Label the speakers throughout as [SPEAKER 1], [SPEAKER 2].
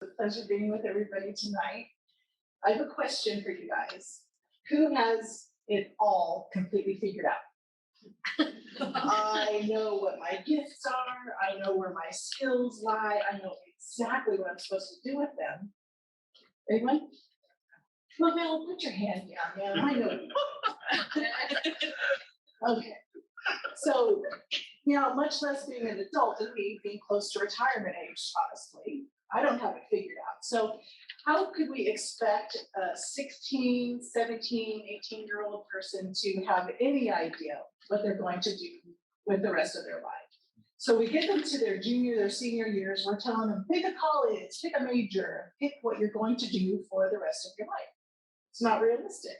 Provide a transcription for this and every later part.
[SPEAKER 1] It's a pleasure being with everybody tonight. I have a question for you guys. Who has it all completely figured out? I know what my gifts are. I know where my skills lie. I know exactly what I'm supposed to do with them. Anyone? Well, Mel, put your hand down, man. I know. Okay. So, much less being an adult and me being close to retirement age, honestly, I don't have it figured out. So how could we expect a 16, 17, 18-year-old person to have any idea what they're going to do with the rest of their life? So we get them to their junior, their senior years, we're telling them, pick a college, pick a major, pick what you're going to do for the rest of your life. It's not realistic.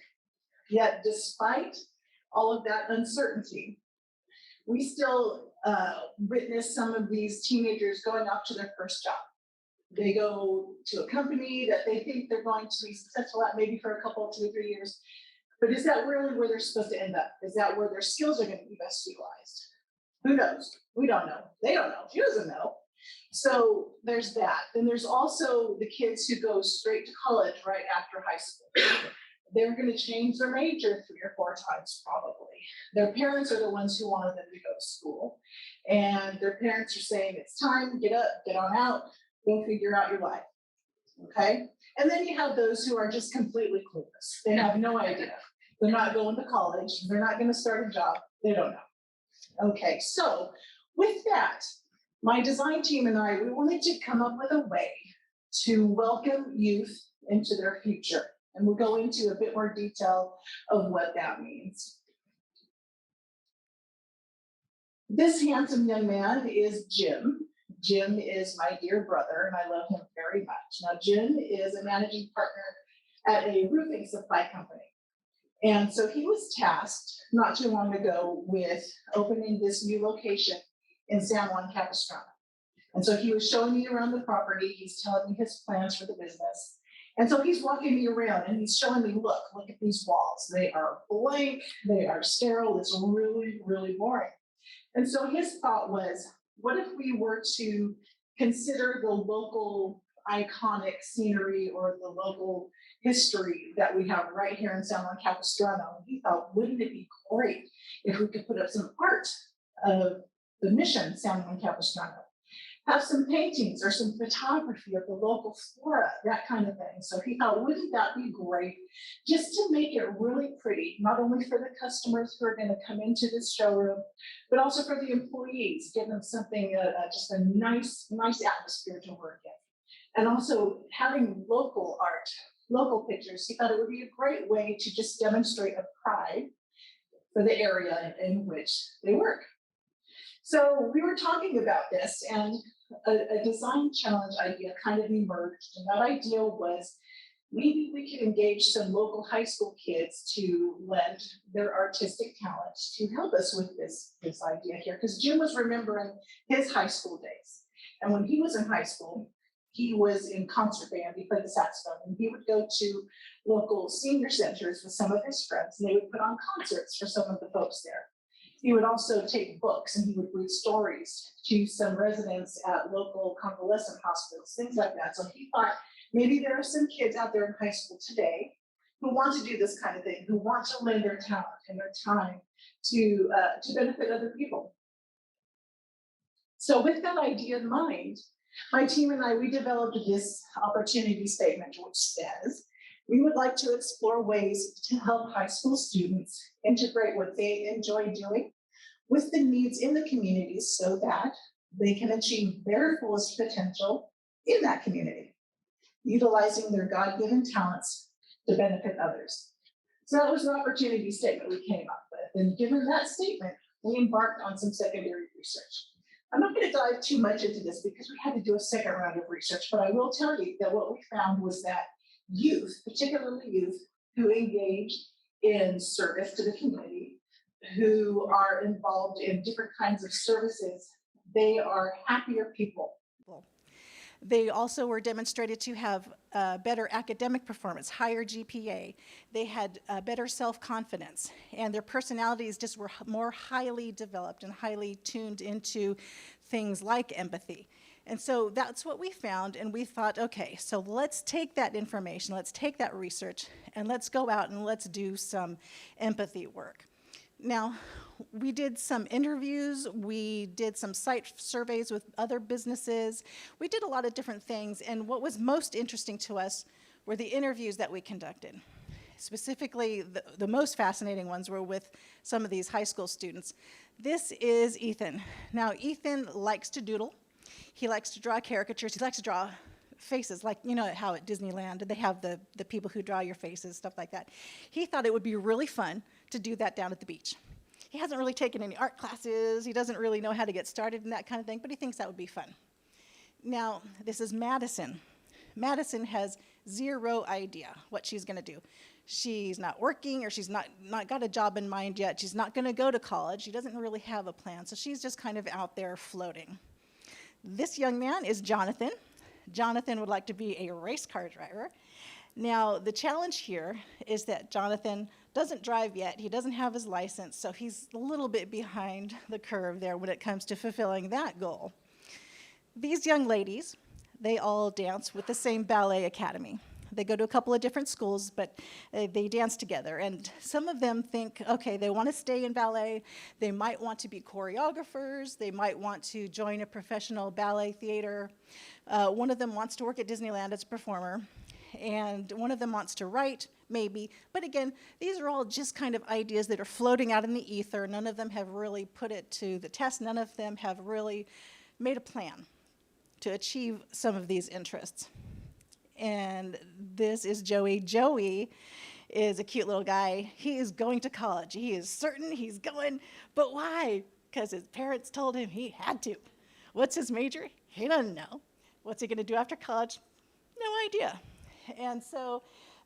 [SPEAKER 1] Yet, despite all of that uncertainty, we still witness some of these teenagers going off to their first job. They go to a company that they think they're going to be successful at, maybe for a couple, 2 or 3 years. But is that really where they're supposed to end up? Is that where their skills are going to be best utilized? Who knows? We don't know. They don't know. She doesn't know. So there's that. Then there's also the kids who go straight to college right after high school. They're going to change their major 3 or 4 times, probably. Their parents are the ones who wanted them to go to school. And their parents are saying, it's time, get up, get on out, go figure out your life. Okay? And then you have those who are just completely clueless. They have no idea. They're not going to college. They're not going to start a job. They don't know. Okay, so with that, my design team and I, we wanted to come up with a way to welcome youth into their future. And we'll go into a bit more detail of what that means. This handsome young man is Jim. Jim is my dear brother, and I love him very much. Now, Jim is a managing partner at a roofing supply company. And so he was tasked not too long ago with opening this new location in San Juan Capistrano. And so he was showing me around the property. He's telling me his plans for the business. And so he's walking me around and he's showing me, look at these walls. They are blank, they are sterile. It's really, really boring. And so his thought was, what if we were to consider the local iconic scenery or the local history that we have right here in San Juan Capistrano? And he thought, wouldn't it be great if we could put up some art of the mission San Juan Capistrano? Have some paintings or some photography of the local flora, that kind of thing. So he thought, wouldn't that be great just to make it really pretty, not only for the customers who are going to come into this showroom, but also for the employees, give them something, just a nice atmosphere to work in. And also having local art, local pictures, he thought it would be a great way to just demonstrate a pride for the area in which they work. So we were talking about this, and a design challenge idea kind of emerged. And that idea was maybe we could engage some local high school kids to lend their artistic talents to help us with this idea here. Because Jim was remembering his high school days. And when he was in high school, he was in concert band, he played the saxophone, and he would go to local senior centers with some of his friends, and they would put on concerts for some of the folks there. He would also take books and he would read stories to some residents at local convalescent hospitals, things like that. So he thought maybe there are some kids out there in high school today who want to do this kind of thing, who want to lend their talent and their time to benefit other people. So with that idea in mind, my team and I, we developed this opportunity statement, which says, we would like to explore ways to help high school students integrate what they enjoy doing with the needs in the communities so that they can achieve their fullest potential in that community, utilizing their God-given talents to benefit others. So that was an opportunity statement we came up with. And given that statement, we embarked on some secondary research. I'm not going to dive too much into this because we had to do a second round of research, but I will tell you that what we found was that youth, particularly youth who engage in service to the community, who are involved in different kinds of services, they are happier people.
[SPEAKER 2] They also were demonstrated to have better academic performance, higher GPA. They had better self-confidence, and their personalities just were more highly developed and highly tuned into things like empathy. And so that's what we found, and we thought, okay, so let's take that information, let's take that research, and let's go out and let's do some empathy work. Now, we did some interviews, we did some site surveys with other businesses, we did a lot of different things, and what was most interesting to us were the interviews that we conducted. Specifically, the most fascinating ones were with some of these high school students. This is Ethan. Now, Ethan likes to doodle. He likes to draw caricatures. He likes to draw faces, like, you know how at Disneyland they have the people who draw your faces, stuff like that. He thought it would be really fun to do that down at the beach. He hasn't really taken any art classes. He doesn't really know how to get started in that kind of thing, but he thinks that would be fun. Now, this is Madison. Madison has zero idea what she's going to do. She's not working, or she's not got a job in mind yet. She's not going to go to college. She doesn't really have a plan, so she's just kind of out there floating. This young man is Jonathan. Jonathan would like to be a race car driver. Now, the challenge here is that Jonathan doesn't drive yet. He doesn't have his license, so he's a little bit behind the curve there when it comes to fulfilling that goal. These young ladies, they all dance with the same ballet academy. They go to a couple of different schools, but they dance together. And some of them think, okay, they want to stay in ballet. They might want to be choreographers. They might want to join a professional ballet theater. One of them wants to work at Disneyland as a performer. And one of them wants to write, maybe. But again, these are all just kind of ideas that are floating out in the ether. None of them have really put it to the test. None of them have really made a plan to achieve some of these interests. And this is Joey. Joey is a cute little guy. He is going to college. He is certain he's going, but why? Because his parents told him he had to. What's his major? He doesn't know. What's he going to do after college? No idea. And so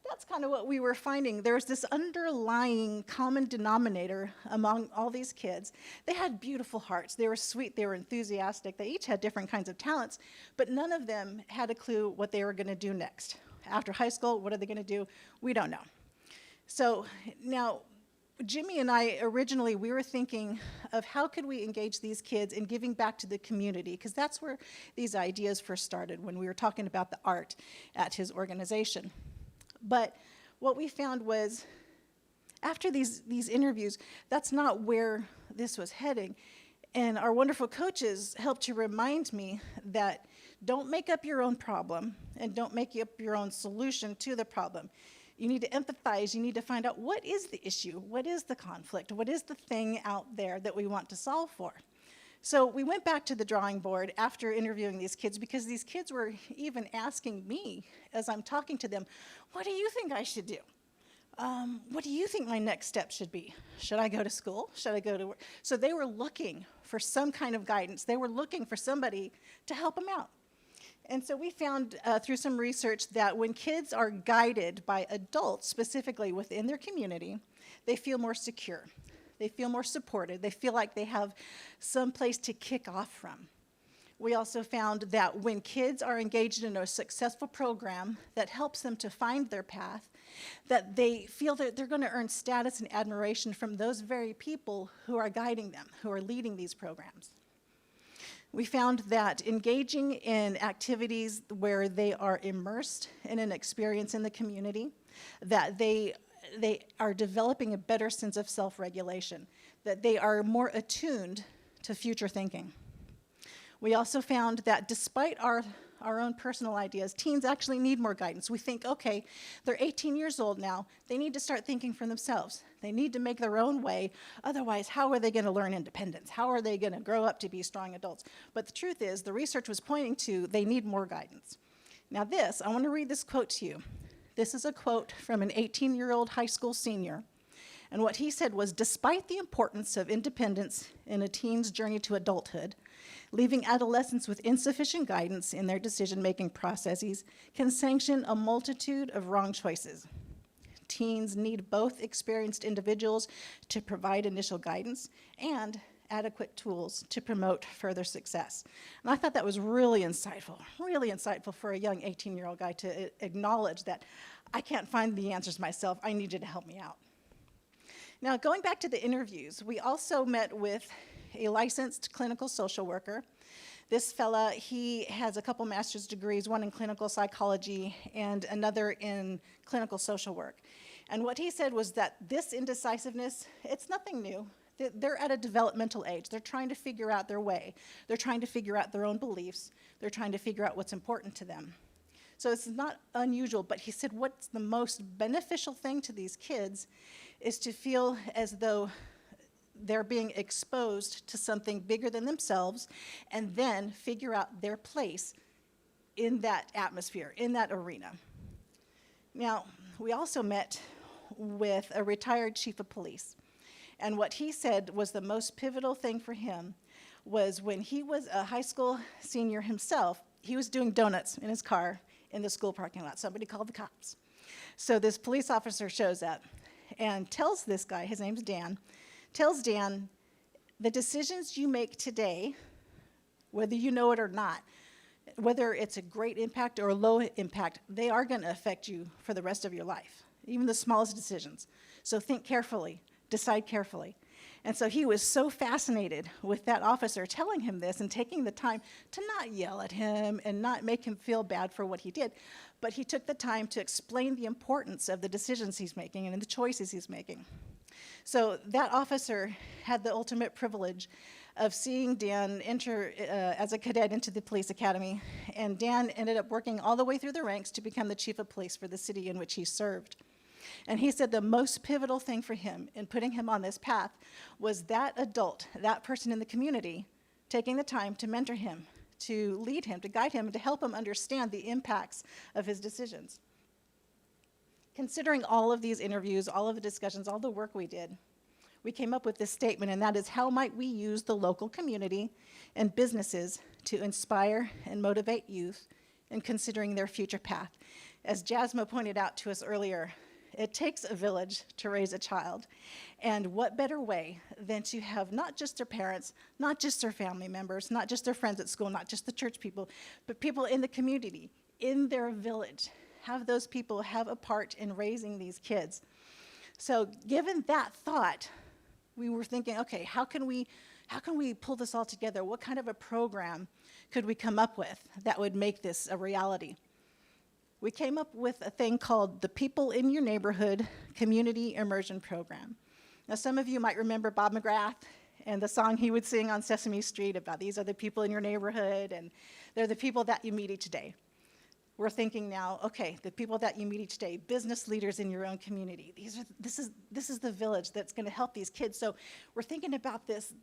[SPEAKER 2] that's kind of what we were finding. There's this underlying common denominator among all these kids. They had beautiful hearts. They were sweet. They were enthusiastic. They each had different kinds of talents, but none of them had a clue what they were going to do next. After high school, what are they going to do? We don't know. So now, Jimmy and I, originally, we were thinking of how could we engage these kids in giving back to the community, because that's where these ideas first started, when we were talking about the art at his organization. But what we found was, after these interviews, that's not where this was heading. And our wonderful coaches helped to remind me that don't make up your own problem, and don't make up your own solution to the problem. You need to empathize. You need to find out, what is the issue? What is the conflict? What is the thing out there that we want to solve for? So we went back to the drawing board after interviewing these kids, because these kids were even asking me, as I'm talking to them, what do you think I should do? What do you think my next step should be? Should I go to school? Should I go to work? So they were looking for some kind of guidance. They were looking for somebody to help them out. And so we found through some research that when kids are guided by adults, specifically within their community, they feel more secure. They feel more supported. They feel like they have some place to kick off from. We also found that when kids are engaged in a successful program that helps them to find their path, that they feel that they're going to earn status and admiration from those very people who are guiding them, who are leading these programs. We found that engaging in activities where they are immersed in an experience in the community, that they are developing a better sense of self-regulation, that they are more attuned to future thinking. We also found that despite our own personal ideas, teens actually need more guidance. We think, okay, they're 18 years old now. They need to start thinking for themselves. They need to make their own way. Otherwise, how are they going to learn independence? How are they going to grow up to be strong adults? But the truth is, the research was pointing to they need more guidance. Now I want to read this quote to you. This is a quote from an 18-year-old high school senior. And what he said was, despite the importance of independence in a teen's journey to adulthood, leaving adolescents with insufficient guidance in their decision-making processes can sanction a multitude of wrong choices. Teens need both experienced individuals to provide initial guidance and adequate tools to promote further success. And I thought that was really insightful for a young 18-year-old guy to acknowledge that I can't find the answers myself. I need you to help me out. Now, going back to the interviews, we also met with a licensed clinical social worker. This fella, he has a couple master's degrees, one in clinical psychology and another in clinical social work. And what he said was that this indecisiveness, it's nothing new. They're at a developmental age. They're trying to figure out their way. They're trying to figure out their own beliefs. They're trying to figure out what's important to them. So it's not unusual, but he said what's the most beneficial thing to these kids is to feel as though they're being exposed to something bigger than themselves and then figure out their place in that atmosphere, in that arena. Now, we also met with a retired chief of police. And what he said was the most pivotal thing for him was when he was a high school senior himself, he was doing donuts in his car in the school parking lot. Somebody called the cops. So this police officer shows up and tells this guy, his name's Dan, tells Dan, the decisions you make today, whether you know it or not, whether it's a great impact or a low impact, they are going to affect you for the rest of your life, even the smallest decisions. So think carefully, decide carefully. And so he was so fascinated with that officer telling him this and taking the time to not yell at him and not make him feel bad for what he did, but he took the time to explain the importance of the decisions he's making and the choices he's making. So that officer had the ultimate privilege of seeing Dan enter as a cadet into the police academy, and Dan ended up working all the way through the ranks to become the chief of police for the city in which he served. And he said the most pivotal thing for him in putting him on this path was that adult, that person in the community, taking the time to mentor him, to lead him, to guide him, and to help him understand the impacts of his decisions. Considering all of these interviews, all of the discussions, all the work we did, we came up with this statement, and that is, how might we use the local community and businesses to inspire and motivate youth in considering their future path? As Jasmine pointed out to us earlier, it takes a village to raise a child, and what better way than to have not just their parents, not just their family members, not just their friends at school, not just the church people, but people in the community, in their village, have those people have a part in raising these kids. So given that thought, we were thinking, okay, how can we pull this all together? What kind of a program could we come up with that would make this a reality? We came up with a thing called the People in Your Neighborhood Community Immersion Program. Now, some of you might remember Bob McGrath and the song he would sing on Sesame Street about these are the people in your neighborhood, and they're the people that you meet each day. We're thinking now, okay, the people that you meet each day, business leaders in your own community. This is the village that's going to help these kids. So we're thinking about this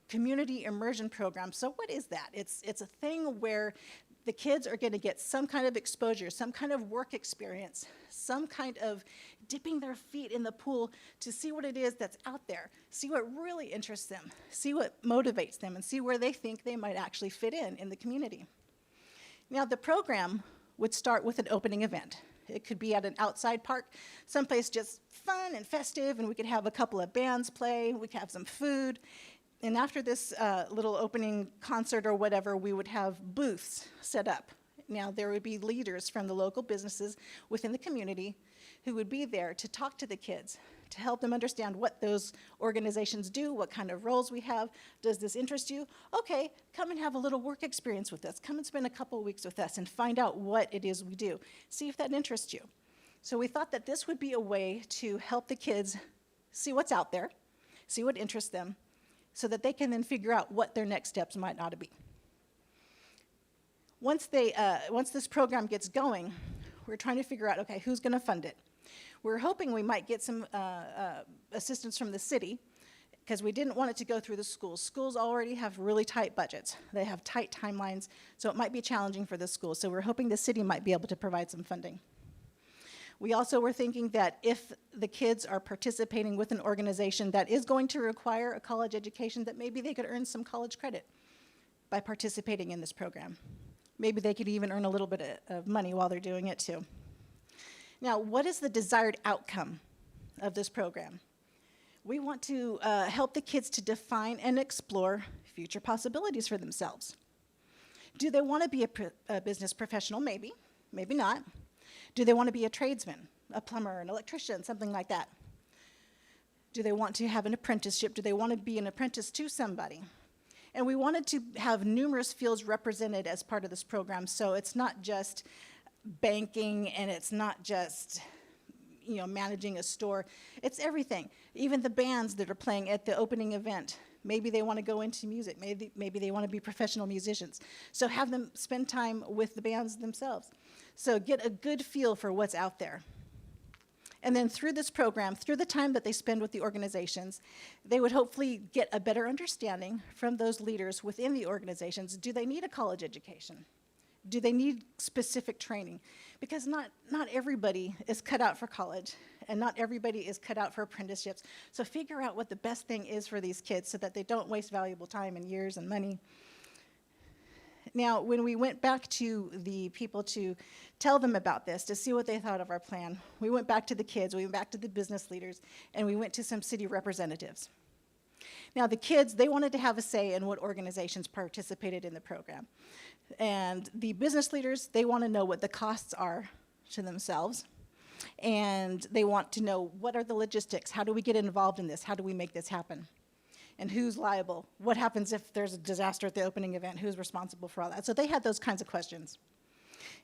[SPEAKER 2] community immersion program. So what is that? It's a thing where the kids are going to get some kind of exposure, some kind of work experience, some kind of dipping their feet in the pool to see what it is that's out there, see what really interests them, see what motivates them, and see where they think they might actually fit in the community. Now, the program would start with an opening event. It could be at an outside park, someplace just fun and festive, and we could have a couple of bands play, we could have some food. And after this little opening concert or whatever, we would have booths set up. Now, there would be leaders from the local businesses within the community who would be there to talk to the kids, to help them understand what those organizations do, what kind of roles we have. Does this interest you? Okay, come and have a little work experience with us. Come and spend a couple of weeks with us and find out what it is we do. See if that interests you. So we thought that this would be a way to help the kids see what's out there, see what interests them, so that they can then figure out what their next steps might ought to be. Once this program gets going, we're trying to figure out, okay, who's going to fund it? We're hoping we might get some assistance from the city, because we didn't want it to go through the schools. Schools already have really tight budgets. They have tight timelines, so it might be challenging for the schools. So we're hoping the city might be able to provide some funding. We also were thinking that if the kids are participating with an organization that is going to require a college education, that maybe they could earn some college credit by participating in this program. Maybe they could even earn a little bit of money while they're doing it too. Now, what is the desired outcome of this program? We want to help the kids to define and explore future possibilities for themselves. Do they want to be a business professional? Maybe, maybe not. Do they want to be a tradesman, a plumber, an electrician, something like that? Do they want to have an apprenticeship? Do they want to be an apprentice to somebody? And we wanted to have numerous fields represented as part of this program, so it's not just banking and it's not just managing a store. It's everything. Even the bands that are playing at the opening event, maybe they want to go into music, maybe they want to be professional musicians. So have them spend time with the bands themselves. So get a good feel for what's out there. And then through this program, through the time that they spend with the organizations, they would hopefully get a better understanding from those leaders within the organizations. Do they need a college education? Do they need specific training? Because not everybody is cut out for college, and not everybody is cut out for apprenticeships. So figure out what the best thing is for these kids so that they don't waste valuable time and years and money. Now, when we went back to the people to tell them about this, to see what they thought of our plan, we went back to the kids, we went back to the business leaders, and we went to some city representatives. Now, the kids, they wanted to have a say in what organizations participated in the program. And the business leaders, they want to know what the costs are to themselves. And they want to know, what are the logistics? How do we get involved in this? How do we make this happen? And who's liable? What happens if there's a disaster at the opening event? Who's responsible for all that? So they had those kinds of questions.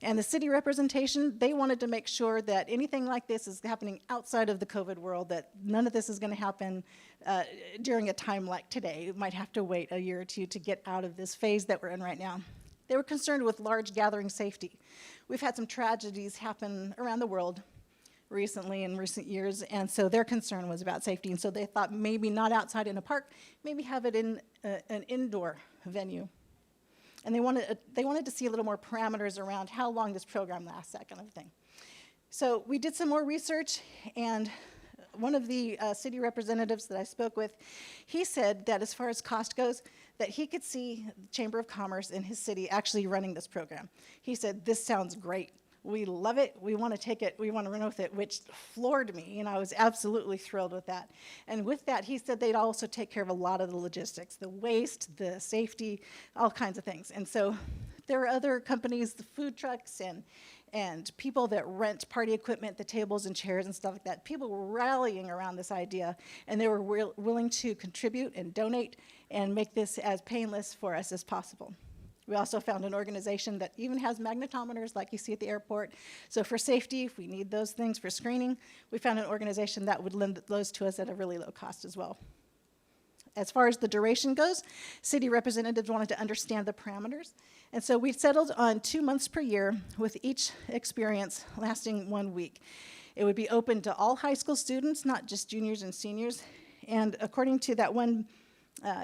[SPEAKER 2] And the city representation, they wanted to make sure that anything like this is happening outside of the COVID world, that none of this is going to happen during a time like today. You might have to wait a year or two to get out of this phase that we're in right now. They were concerned with large gathering safety. We've had some tragedies happen around the world recently, in recent years, and so their concern was about safety, and so they thought maybe not outside in a park, maybe have it in an indoor venue. And they wanted to see a little more parameters around how long this program lasts, that kind of thing. So we did some more research, and one of the city representatives that I spoke with, he said that as far as cost goes, that he could see the Chamber of Commerce in his city actually running this program. He said, this sounds great. We love it, we want to take it, we want to run with it, which floored me, and I was absolutely thrilled with that. And with that, he said they'd also take care of a lot of the logistics, the waste, the safety, all kinds of things. And so there are other companies, the food trucks and people that rent party equipment, the tables and chairs and stuff like that. People were rallying around this idea, and they were willing to contribute and donate and make this as painless for us as possible. We also found an organization that even has magnetometers like you see at the airport. So for safety, if we need those things for screening, we found an organization that would lend those to us at a really low cost as well. As far as the duration goes, city representatives wanted to understand the parameters. And so we settled on 2 months per year with each experience lasting 1 week. It would be open to all high school students, not just juniors and seniors. And according to that one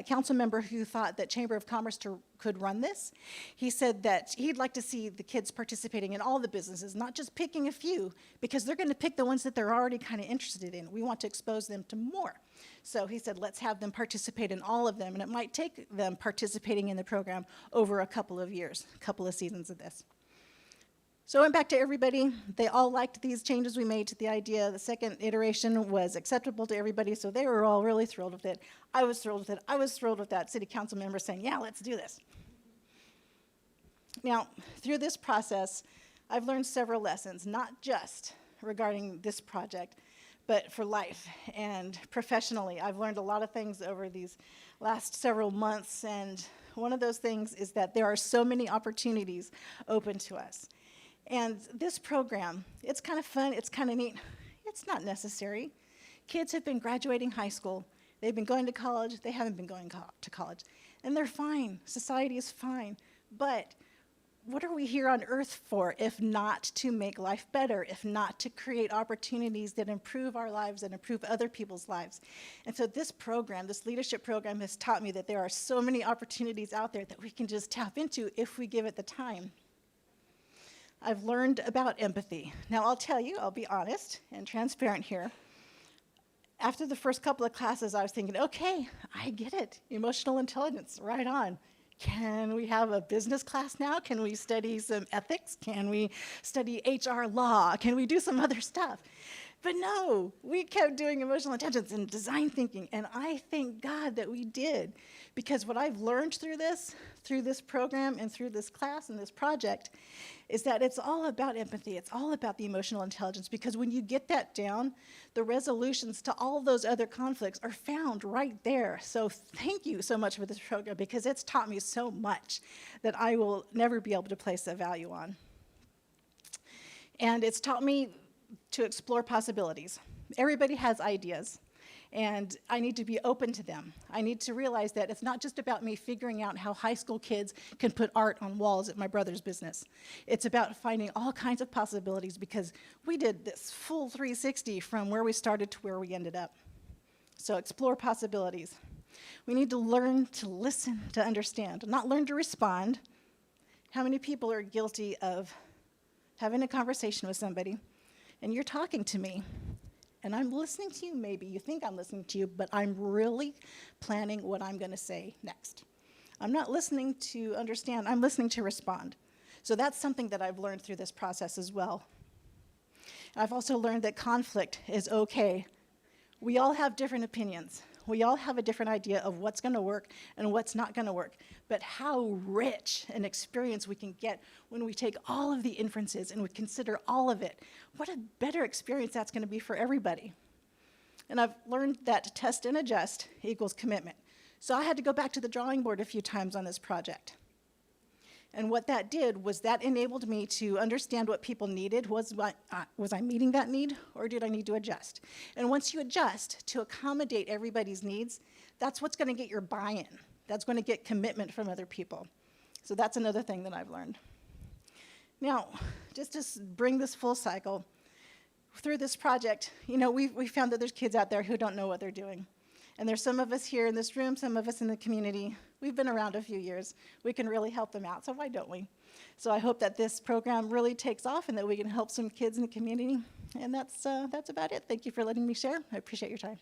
[SPEAKER 2] council member who thought that Chamber of Commerce could run this, he said that he'd like to see the kids participating in all the businesses, not just picking a few, because they're going to pick the ones that they're already kind of interested in. We want to expose them to more. So he said, let's have them participate in all of them, and it might take them participating in the program over a couple of years, a couple of seasons of this. So I went back to everybody. They all liked these changes we made to the idea. The second iteration was acceptable to everybody, so they were all really thrilled with it. I was thrilled with it. I was thrilled with that city council member saying, yeah, let's do this. Now, through this process, I've learned several lessons, not just regarding this project, but for life and professionally. I've learned a lot of things over these last several months, and one of those things is that there are so many opportunities open to us. And this program, it's kind of fun, it's kind of neat. It's not necessary. Kids have been graduating high school. They've been going to college. They haven't been going to college. And they're fine. Society is fine. But what are we here on earth for if not to make life better, if not to create opportunities that improve our lives and improve other people's lives? And so this program, this leadership program, has taught me that there are so many opportunities out there that we can just tap into if we give it the time. I've learned about empathy. Now, I'll tell you, I'll be honest and transparent here. After the first couple of classes, I was thinking, okay, I get it. Emotional intelligence, right on. Can we have a business class now? Can we study some ethics? Can we study HR law? Can we do some other stuff? But no, we kept doing emotional intelligence and design thinking, and I thank God that we did, because what I've learned through this, through this program and through this class and this project is that it's all about empathy. It's all about the emotional intelligence, because when you get that down, the resolutions to all those other conflicts are found right there. So thank you so much for this program, because it's taught me so much that I will never be able to place a value on. And it's taught me to explore possibilities. Everybody has ideas, and I need to be open to them. I need to realize that it's not just about me figuring out how high school kids can put art on walls at my brother's business. It's about finding all kinds of possibilities, because we did this full 360 from where we started to where we ended up. So explore possibilities. We need to learn to listen, to understand, not learn to respond. How many people are guilty of having a conversation with somebody, and you're talking to me, and I'm listening to you, maybe you think I'm listening to you, but I'm really planning what I'm going to say next. I'm not listening to understand, I'm listening to respond. So that's something that I've learned through this process as well. I've also learned that conflict is okay. We all have different opinions. We all have a different idea of what's going to work and what's not going to work. But how rich an experience we can get when we take all of the inferences and we consider all of it. What a better experience that's going to be for everybody. And I've learned that test and adjust equals commitment. So I had to go back to the drawing board a few times on this project. And what that did was that enabled me to understand what people needed. Was I meeting that need, or did I need to adjust? And once you adjust to accommodate everybody's needs, that's what's going to get your buy-in. That's going to get commitment from other people. So that's another thing that I've learned. Now, just to bring this full cycle, through this project, we found that there's kids out there who don't know what they're doing. And there's some of us here in this room, some of us in the community. We've been around a few years. We can really help them out, so why don't we? So I hope that this program really takes off and that we can help some kids in the community. And that's about it. Thank you for letting me share. I appreciate your time.